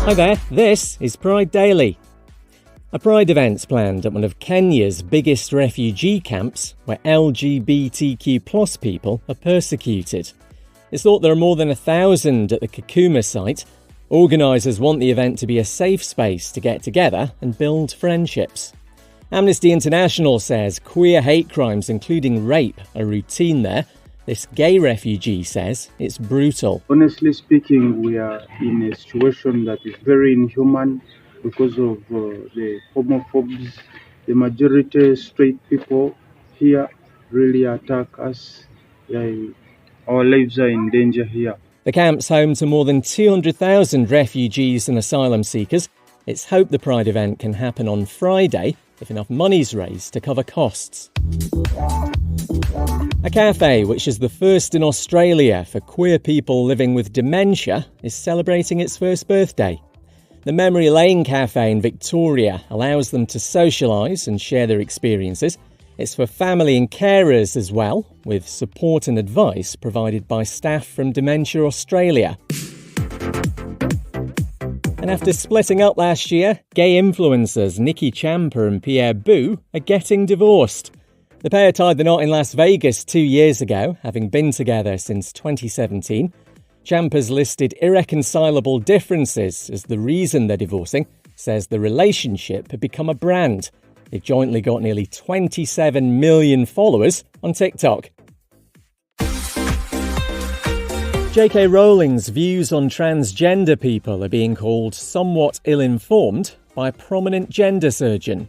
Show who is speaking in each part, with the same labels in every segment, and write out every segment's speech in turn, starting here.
Speaker 1: Hi there, this is Pride Daily. A Pride event's planned at one of Kenya's biggest refugee camps where LGBTQ+ people are persecuted. It's thought there are more than 1,000 at the Kakuma site. Organisers want the event to be a safe space to get together and build friendships. Amnesty International says queer hate crimes, including rape, are routine there. This gay refugee says it's brutal.
Speaker 2: Honestly speaking, we are in a situation that is very inhuman because of the homophobes. The majority straight people here really attack us. Our lives are in danger here.
Speaker 1: The camp's home to more than 200,000 refugees and asylum seekers. It's hoped the Pride event can happen on Friday if enough money's raised to cover costs. A cafe, which is the first in Australia for queer people living with dementia, is celebrating its first birthday. The Memory Lane Cafe in Victoria allows them to socialise and share their experiences. It's for family and carers as well, with support and advice provided by staff from Dementia Australia. And after splitting up last year, gay influencers Nikki Champa and Pierre Boo are getting divorced. The pair tied the knot in Las Vegas 2 years ago, having been together since 2017. Champa's listed irreconcilable differences as the reason they're divorcing, says the relationship had become a brand. They've jointly got nearly 27 million followers on TikTok. J.K. Rowling's views on transgender people are being called somewhat ill-informed by a prominent gender surgeon.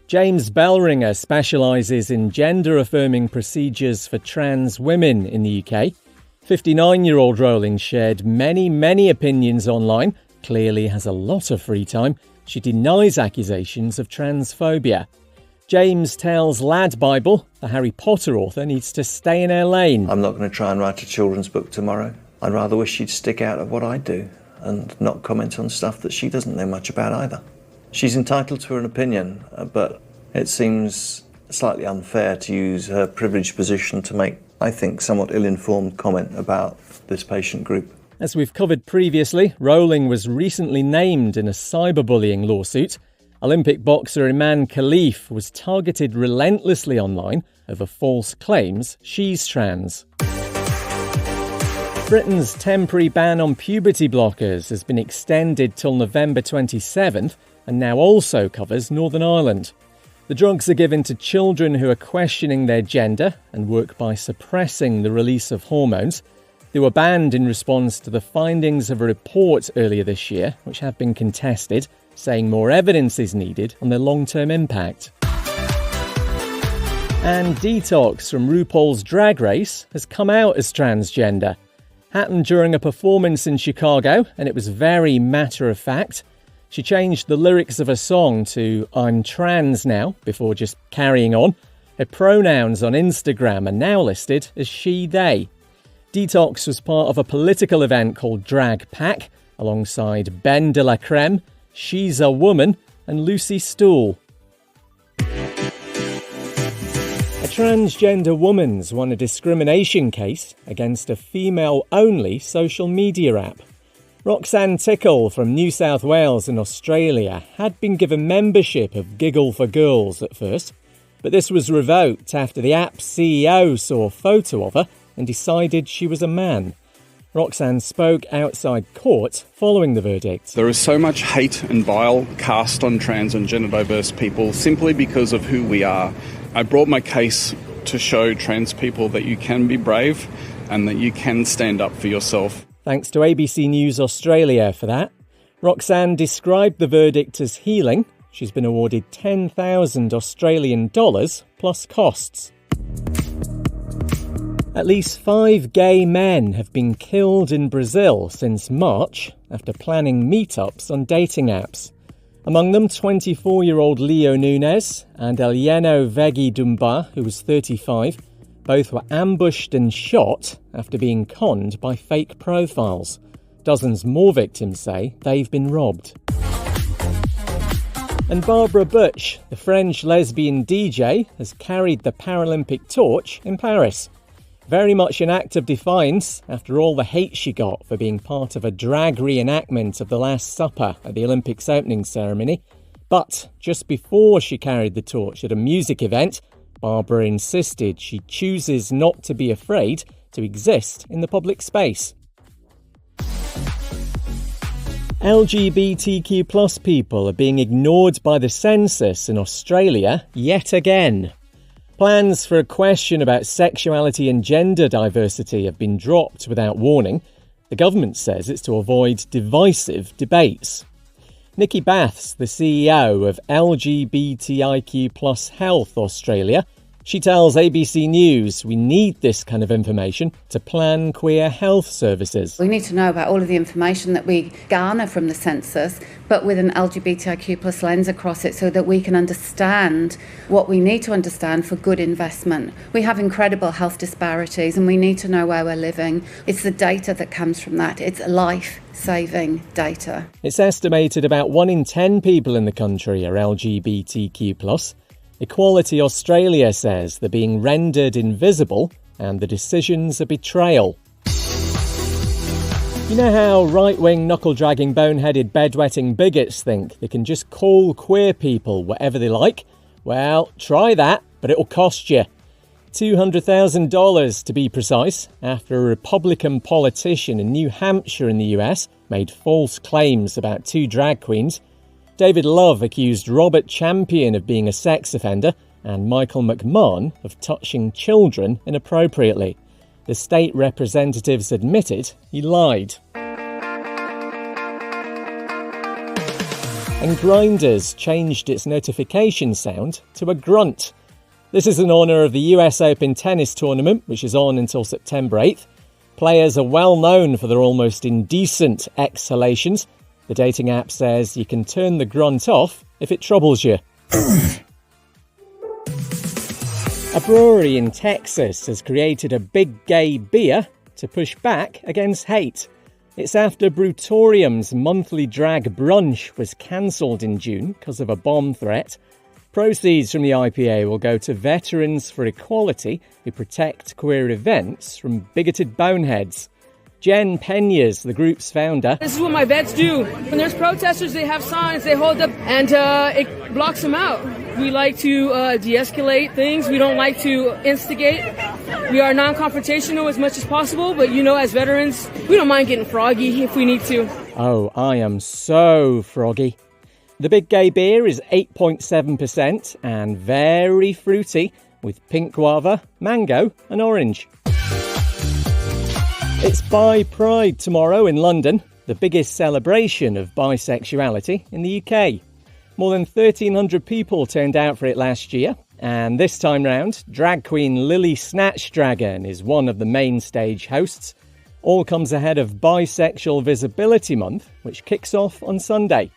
Speaker 1: James Bellringer specialises in gender-affirming procedures for trans women in the UK. 59-year-old Rowling shared many opinions online, clearly has a lot of free time. She denies accusations of transphobia. James tells Lad Bible the Harry Potter author needs to stay in her lane.
Speaker 3: I'm not going to try and write a children's book tomorrow. I'd rather wish she'd stick out of what I do and not comment on stuff that she doesn't know much about either. She's entitled to an opinion, but it seems slightly unfair to use her privileged position to make, I think, somewhat ill-informed comment about this patient group.
Speaker 1: As we've covered previously, Rowling was recently named in a cyberbullying lawsuit. Olympic boxer Iman Khalif was targeted relentlessly online over false claims she's trans. Britain's temporary ban on puberty blockers has been extended till November 27th and now also covers Northern Ireland. The drugs are given to children who are questioning their gender and work by suppressing the release of hormones. They were banned in response to the findings of a report earlier this year, which have been contested, saying more evidence is needed on their long-term impact. And Detox from RuPaul's Drag Race has come out as transgender. Happened during a performance in Chicago, and it was very matter-of-fact. She changed the lyrics of a song to "I'm trans now" before just carrying on. Her pronouns on Instagram are now listed as she, they. Detox was part of a political event called Drag Pack, alongside Ben de la Creme, She's a Woman, and Lucy Stool. A transgender woman's won a discrimination case against a female-only social media app. Roxanne Tickle from New South Wales in Australia had been given membership of Giggle for Girls at first, but this was revoked after the app's CEO saw a photo of her and decided she was a man. Roxanne spoke outside court following the verdict.
Speaker 4: There is so much hate and bile cast on trans and gender diverse people simply because of who we are. I brought my case to show trans people that you can be brave and that you can stand up for yourself.
Speaker 1: Thanks to ABC News Australia for that. Roxanne described the verdict as healing. She's been awarded $10,000 Australian dollars plus costs. At least 5 gay men have been killed in Brazil since March after planning meetups on dating apps. Among them, 24-year-old Leo Nunes and Elieno Veggie Dumba, who was 35. Both were ambushed and shot after being conned by fake profiles. Dozens more victims say they've been robbed. And Barbara Butch, the French lesbian DJ, has carried the Paralympic torch in Paris. Very much an act of defiance after all the hate she got for being part of a drag reenactment of the Last Supper at the Olympics opening ceremony. But just before she carried the torch at a music event, Barbara insisted she chooses not to be afraid to exist in the public space. LGBTQ+ people are being ignored by the census in Australia yet again. Plans for a question about sexuality and gender diversity have been dropped without warning. The government says it's to avoid divisive debates. Nikki Bath's the CEO of LGBTIQ+ Health Australia. She tells ABC News we need this kind of information to plan queer health services.
Speaker 5: We need to know about all of the information that we garner from the census, but with an LGBTIQ+ lens across it so that we can understand what we need to understand for good investment. We have incredible health disparities and we need to know where we're living. It's the data that comes from that. It's life-saving data.
Speaker 1: It's estimated about 1 in 10 people in the country are LGBTQ+. Equality Australia says they're being rendered invisible and the decision's a betrayal. You know how right-wing, knuckle-dragging, boneheaded, bedwetting bigots think they can just call queer people whatever they like? Well, try that, but it'll cost you. $200,000 to be precise, after a Republican politician in New Hampshire in the US made false claims about 2 drag queens. David Love accused Robert Champion of being a sex offender and Michael McMahon of touching children inappropriately. The state representatives admitted he lied. And Grindr's changed its notification sound to a grunt. This is in honour of the US Open tennis tournament, which is on until September 8th. Players are well known for their almost indecent exhalations. The dating app says you can turn the grunt off if it troubles you. A brewery in Texas has created a big gay beer to push back against hate. It's after Brutorium's monthly drag brunch was cancelled in June because of a bomb threat. Proceeds from the IPA will go to Veterans for Equality who protect queer events from bigoted boneheads. Jen Peñas, the group's founder.
Speaker 6: This is what my vets do. When there's protesters, they have signs, they hold up, and it blocks them out. We like to de-escalate things. We don't like to instigate. We are non-confrontational as much as possible, but as veterans, we don't mind getting froggy if we need to.
Speaker 1: Oh, I am so froggy. The Big Gay Beer is 8.7% and very fruity, with pink guava, mango and orange. It's Bi Pride tomorrow in London, the biggest celebration of bisexuality in the UK. More than 1,300 people turned out for it last year, and this time round, drag queen Lily Snatchdragon is one of the main stage hosts. All comes ahead of Bisexual Visibility Month, which kicks off on Sunday.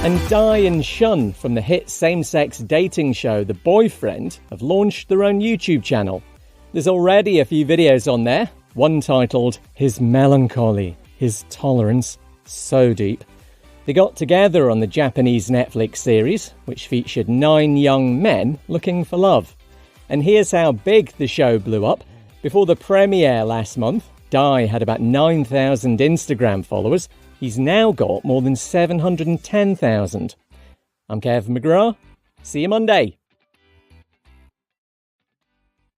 Speaker 1: And Di and Shun from the hit same-sex dating show The Boyfriend have launched their own YouTube channel. There's already a few videos on there, one titled His Melancholy, His Tolerance, So Deep. They got together on the Japanese Netflix series, which featured 9 young men looking for love. And here's how big the show blew up. Before the premiere last month, Di had about 9,000 Instagram followers. He's now got more than 710,000. I'm Kev McGrath. See you Monday.